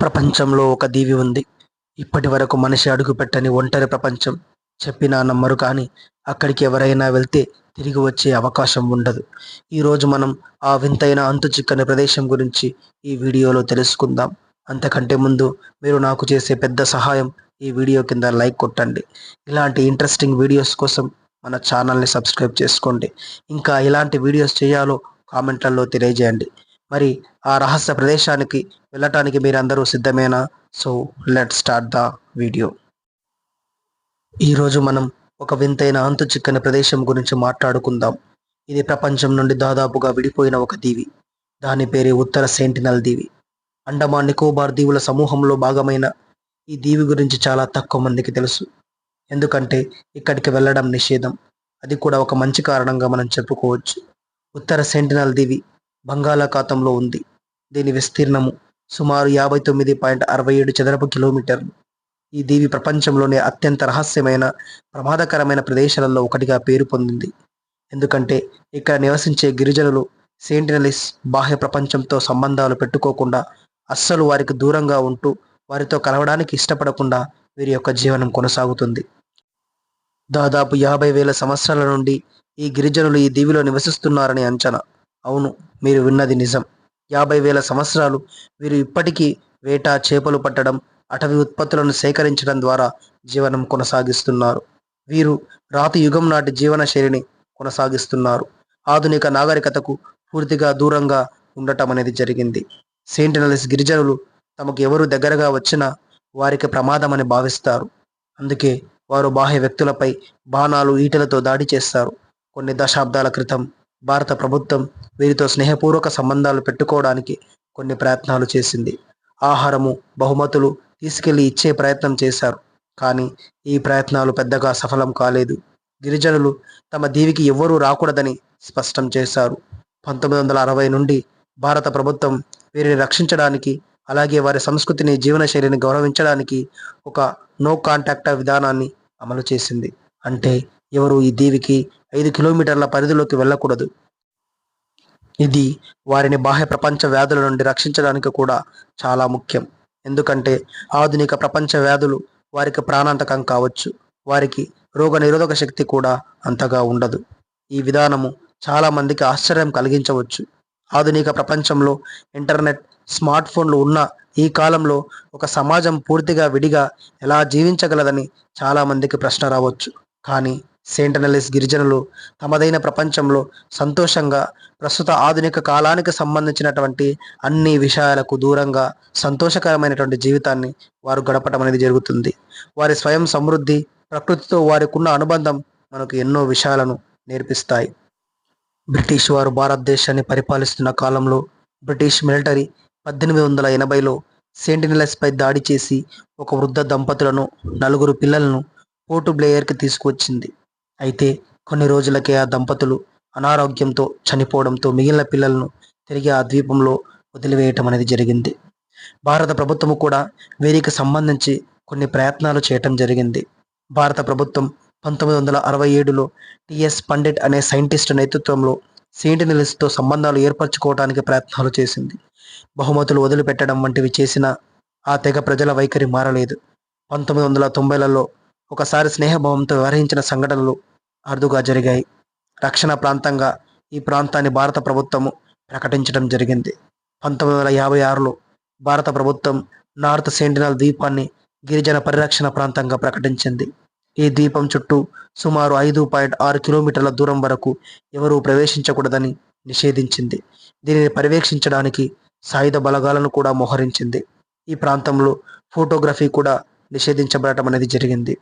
ప్రపంచంలో ఒక దీవి ఉంది. ఇప్పటి వరకు మనిషి అడుగుపెట్టని ఒంటరి ప్రపంచం. చెప్పినా నమ్మరు కానీ అక్కడికి ఎవరైనా వెళ్తే తిరిగి వచ్చే అవకాశం ఉండదు. ఈరోజు మనం ఆ వింతైన అంతుచిక్కని ప్రదేశం గురించి ఈ వీడియోలో తెలుసుకుందాం. అంతకంటే ముందు మీరు నాకు చేసే పెద్ద సహాయం ఈ వీడియో కింద లైక్ కొట్టండి. ఇలాంటి ఇంట్రెస్టింగ్ వీడియోస్ కోసం మన ఛానల్ని సబ్స్క్రైబ్ చేసుకోండి. ఇంకా ఎలాంటి వీడియోస్ చేయాలో కామెంట్లలో తెలియజేయండి. మరి ఆ రహస్య ప్రదేశానికి వెళ్ళటానికి మీరందరూ సిద్ధమేనా? So let start the video. ఈరోజు మనం ఒక వింతైన అంతు చిక్కని ప్రదేశం గురించి మాట్లాడుకుందాం. ఇది ప్రపంచం నుండి దాదాపుగా విడిపోయిన ఒక దీవి. దాని పేరే ఉత్తర సెంటినల్ దీవి. అండమాన్ నికోబార్ దీవుల సమూహంలో భాగమైన ఈ దీవి గురించి చాలా తక్కువ మందికి తెలుసు. ఎందుకంటే ఇక్కడికి వెళ్ళడం నిషేధం. అది కూడా ఒక మంచి కారణంగా మనం చెప్పుకోవచ్చు. ఉత్తర సెంటినల్ దీవి బంగాళాఖాతంలో ఉంది. దీని విస్తీర్ణము సుమారు 59.67 చదరపు కిలోమీటర్లు. ఈ దీవి ప్రపంచంలోనే అత్యంత రహస్యమైన, ప్రమాదకరమైన ప్రదేశాలలో ఒకటిగా పేరు పొందింది. ఎందుకంటే ఇక్కడ నివసించే గిరిజనులు సెంటినలిస్ బాహ్య ప్రపంచంతో సంబంధాలు పెట్టుకోకుండా, అస్సలు వారికి దూరంగా ఉంటూ, వారితో కలవడానికి ఇష్టపడకుండా వీరి యొక్క జీవనం కొనసాగుతుంది. దాదాపు 50,000 సంవత్సరాల నుండి ఈ గిరిజనులు ఈ దీవిలో నివసిస్తున్నారని అంచనా. అవును, మీరు విన్నది నిజం. 50,000 సంవత్సరాలు వీరు ఇప్పటికీ వేట, చేపలు పట్టడం, అటవీ ఉత్పత్తులను సేకరించడం ద్వారా జీవనం కొనసాగిస్తున్నారు. వీరు రాతి యుగం నాటి జీవన శైలిని కొనసాగిస్తున్నారు. ఆధునిక నాగరికతకు పూర్తిగా దూరంగా ఉండటం అనేది జరిగింది. సెంటినలిస్ గిరిజనులు తమకు ఎవరు దగ్గరగా వచ్చినా వారికి ప్రమాదమని భావిస్తారు. అందుకే వారు బాహ్య వ్యక్తులపై బాణాలు, ఈటెలతో దాడి చేస్తారు. కొన్ని దశాబ్దాల క్రితం భారత ప్రభుత్వం వీరితో స్నేహపూర్వక సంబంధాలు పెట్టుకోవడానికి కొన్ని ప్రయత్నాలు చేసింది. ఆహారము, బహుమతులు తీసుకెళ్లి ఇచ్చే ప్రయత్నం చేశారు. కానీ ఈ ప్రయత్నాలు పెద్దగా సఫలం కాలేదు. గిరిజనులు తమ దీవికి ఎవ్వరూ రాకూడదని స్పష్టం చేశారు. 1960 నుండి భారత ప్రభుత్వం వీరిని రక్షించడానికి, అలాగే వారి సంస్కృతిని, జీవనశైలిని గౌరవించడానికి ఒక నో కాంటాక్ట్ విధానాన్ని అమలు చేసింది. అంటే ఎవరు ఈ దీవికి 5 కిలోమీటర్ల పరిధిలోకి వెళ్ళకూడదు. ఇది వారిని బాహ్య ప్రపంచ వ్యాధుల నుండి రక్షించడానికి కూడా చాలా ముఖ్యం. ఎందుకంటే ఆధునిక ప్రపంచ వ్యాధులు వారికి ప్రాణాంతకం కావచ్చు. వారికి రోగ నిరోధక శక్తి కూడా అంతగా ఉండదు. ఈ విధానము చాలా మందికి ఆశ్చర్యం కలిగించవచ్చు. ఆధునిక ప్రపంచంలో ఇంటర్నెట్, స్మార్ట్ ఫోన్లు ఉన్న ఈ కాలంలో ఒక సమాజం పూర్తిగా విడిగా ఎలా జీవించగలదని చాలా మందికి ప్రశ్న రావచ్చు. కానీ సెంటినలిస్ గిరిజనులు తమదైన ప్రపంచంలో సంతోషంగా, ప్రస్తుత ఆధునిక కాలానికి సంబంధించినటువంటి అన్ని విషయాలకు దూరంగా సంతోషకరమైనటువంటి జీవితాన్ని వారు గడపడం అనేది జరుగుతుంది. వారి స్వయం సమృద్ధి, ప్రకృతితో వారికున్న అనుబంధం మనకు ఎన్నో విషయాలను నేర్పిస్తాయి. బ్రిటిష్ వారు భారతదేశాన్ని పరిపాలిస్తున్న కాలంలో బ్రిటిష్ మిలిటరీ 1880లో సెంటినెలస్పై దాడి చేసి ఒక వృద్ధ దంపతులను, 4 పిల్లలను పోర్ట్ బ్లెయిర్కి తీసుకువచ్చింది. అయితే కొన్ని రోజులకే ఆ దంపతులు అనారోగ్యంతో చనిపోవడంతో మిగిలిన పిల్లలను తిరిగి ఆ ద్వీపంలో వదిలివేయటం అనేది జరిగింది. భారత ప్రభుత్వము కూడా వీరికి సంబంధించి కొన్ని ప్రయత్నాలు చేయటం జరిగింది. భారత ప్రభుత్వం 1967లో టిఎస్ పండిట్ అనే సైంటిస్ట్ నేతృత్వంలో సెంటినెలిస్తో సంబంధాలు ఏర్పరచుకోవడానికి ప్రయత్నాలు చేసింది. బహుమతులు వదిలిపెట్టడం వంటివి చేసిన ఆ తెగ ప్రజల వైఖరి మారలేదు. 1990లలో ఒకసారి స్నేహభావంతో వ్యవహరించిన సంఘటనలు అరుదుగా జరిగాయి. రక్షణ ప్రాంతంగా ఈ ప్రాంతాన్ని భారత ప్రభుత్వము ప్రకటించడం జరిగింది. 1956లో భారత ప్రభుత్వం నార్త్ సెంటినల్ ద్వీపాన్ని గిరిజన పరిరక్షణ ప్రాంతంగా ప్రకటించింది. ఈ ద్వీపం చుట్టూ సుమారు 5.6 కిలోమీటర్ల దూరం వరకు ఎవరూ ప్రవేశించకూడదని నిషేధించింది. దీనిని పర్యవేక్షించడానికి సాయుధ బలగాలను కూడా మోహరించింది. ఈ ప్రాంతంలో ఫోటోగ్రఫీ కూడా నిషేధించబడటం అనేది జరిగింది.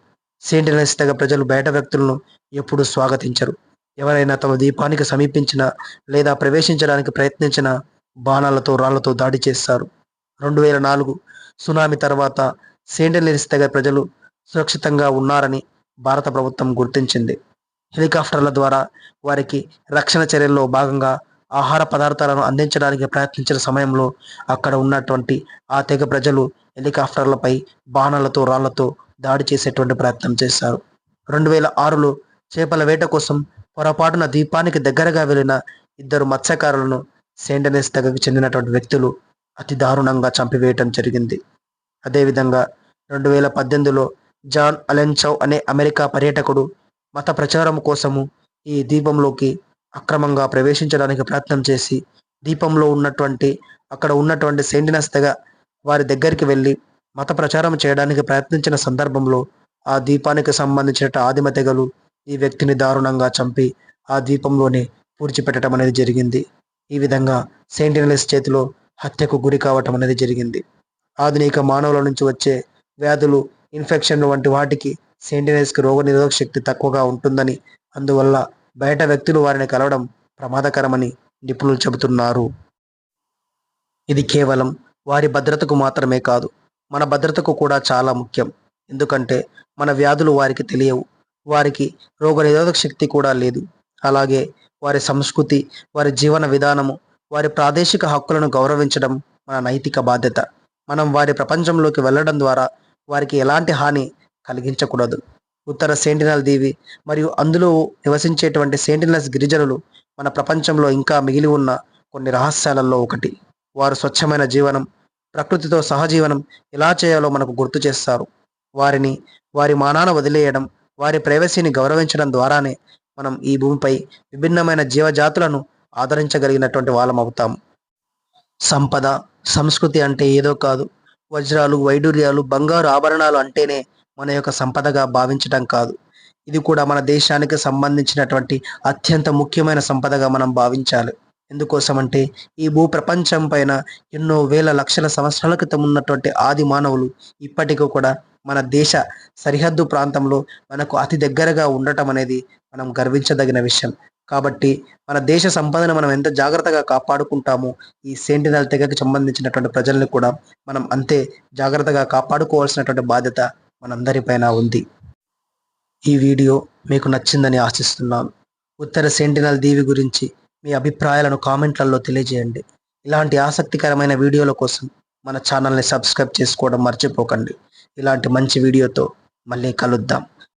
సెంటినెల్స్ తెగ ప్రజలు బయట వ్యక్తులను ఎప్పుడూ స్వాగతించరు. ఎవరైనా తమ ద్వీపానికి సమీపించినా లేదా ప్రవేశించడానికి ప్రయత్నించినా బాణాలతో, రాళ్లతో దాడి చేస్తారు. 2004 సునామీ తర్వాత సెంటినెల్స్ తెగ ప్రజలు సురక్షితంగా ఉన్నారని భారత ప్రభుత్వం గుర్తించింది. హెలికాప్టర్ల ద్వారా వారికి రక్షణ చర్యల్లో భాగంగా ఆహార పదార్థాలను అందించడానికి ప్రయత్నించిన సమయంలో అక్కడ ఉన్నటువంటి ఆ తెగ ప్రజలు హెలికాప్టర్లపై బాణాలతో, రాళ్లతో దాడి చేసేటువంటి ప్రయత్నం చేశారు. 2006లో చేపల వేట కోసం పొరపాటున ద్వీపానికి దగ్గరగా వెళ్లిన 2 మత్స్యకారులను సెంటినెల్స్ తెగకు చెందినటువంటి వ్యక్తులు అతి దారుణంగా చంపివేయటం జరిగింది. అదేవిధంగా 2018లో జాన్ అలెన్చౌ అనే అమెరికా పర్యాటకుడు మత ప్రచారం కోసము ఈ ద్వీపంలోకి అక్రమంగా ప్రవేశించడానికి ప్రయత్నం చేసి అక్కడ ఉన్నటువంటి సెయింటినస్ తెగ వారి దగ్గరికి వెళ్ళి మత ప్రచారం చేయడానికి ప్రయత్నించిన సందర్భంలో ఆ ద్వీపానికి సంబంధించిన ఆదిమ తెగలు ఈ వ్యక్తిని దారుణంగా చంపి ఆ ద్వీపంలోనే పూడ్చిపెట్టడం అనేది జరిగింది. ఈ విధంగా సెయింటినల్స్ చేతిలో హత్యకు గురి కావటం అనేది జరిగింది. ఆధునిక మానవుల నుంచి వచ్చే వ్యాధులు, ఇన్ఫెక్షన్లు వంటి వాటికి సెయింటినల్స్కి రోగనిరోధక శక్తి తక్కువగా ఉంటుందని, అందువల్ల బయట వ్యక్తులు వారిని కలవడం ప్రమాదకరమని నిపుణులు చెబుతున్నారు. ఇది కేవలం వారి భద్రతకు మాత్రమే కాదు, మన భద్రతకు కూడా చాలా ముఖ్యం. ఎందుకంటే మన వ్యాధులు వారికి తెలియవు, వారికి రోగనిరోధక శక్తి కూడా లేదు. అలాగే వారి సంస్కృతి, వారి జీవన విధానము, వారి ప్రాదేశిక హక్కులను గౌరవించడం మన నైతిక బాధ్యత. మనం వారి ప్రపంచంలోకి వెళ్ళడం ద్వారా వారికి ఎలాంటి హాని కలిగించకూడదు. ఉత్తర సెంటినల్ దీవి మరియు అందులో నివసించేటువంటి సెంటినల్స్ గిరిజనులు మన ప్రపంచంలో ఇంకా మిగిలి ఉన్న కొన్ని రహస్యాలలో ఒకటి. వారు స్వచ్ఛమైన జీవనం, ప్రకృతితో సహజీవనం ఎలా చేయాలో మనకు గుర్తు చేస్తారు. వారిని వారి మానాన వదిలేయడం, వారి ప్రైవసీని గౌరవించడం ద్వారానే మనం ఈ భూమిపై విభిన్నమైన జీవజాతులను ఆదరించగలిగినటువంటి వాళ్ళం అవుతాం. సంపద, సంస్కృతి అంటే ఏదో కాదు, వజ్రాలు, వైడూర్యాలు, బంగారు ఆభరణాలు అంటేనే మన యొక్క సంపదగా భావించడం కాదు. ఇది కూడా మన దేశానికి సంబంధించినటువంటి అత్యంత ముఖ్యమైన సంపదగా మనం భావించాలి. ఎందుకోసమంటే ఈ భూ ప్రపంచం పైన ఎన్నో వేల లక్షల సంవత్సరాల క్రితం ఉన్నటువంటి ఆది మానవులు ఇప్పటికీ కూడా మన దేశ సరిహద్దు ప్రాంతంలో మనకు అతి దగ్గరగా ఉండటం అనేది మనం గర్వించదగిన విషయం. కాబట్టి మన దేశ సంపదను మనం ఎంత జాగ్రత్తగా కాపాడుకుంటామో ఈ సెంటినల్ తెగకి సంబంధించినటువంటి ప్రజల్ని కూడా మనం అంతే జాగ్రత్తగా కాపాడుకోవాల్సినటువంటి బాధ్యత మనందరిపైన ఉంది. ఈ వీడియో మీకు నచ్చిందని ఆశిస్తున్నాను. ఉత్తర సెంటినల్ దీవి గురించి మీ అభిప్రాయాలను కామెంట్లలో తెలియజేయండి. ఇలాంటి ఆసక్తికరమైన వీడియోల కోసం మన ఛానల్ని సబ్స్క్రైబ్ చేసుకోవడం మర్చిపోకండి. ఇలాంటి మంచి వీడియోతో మళ్ళీ కలుద్దాం.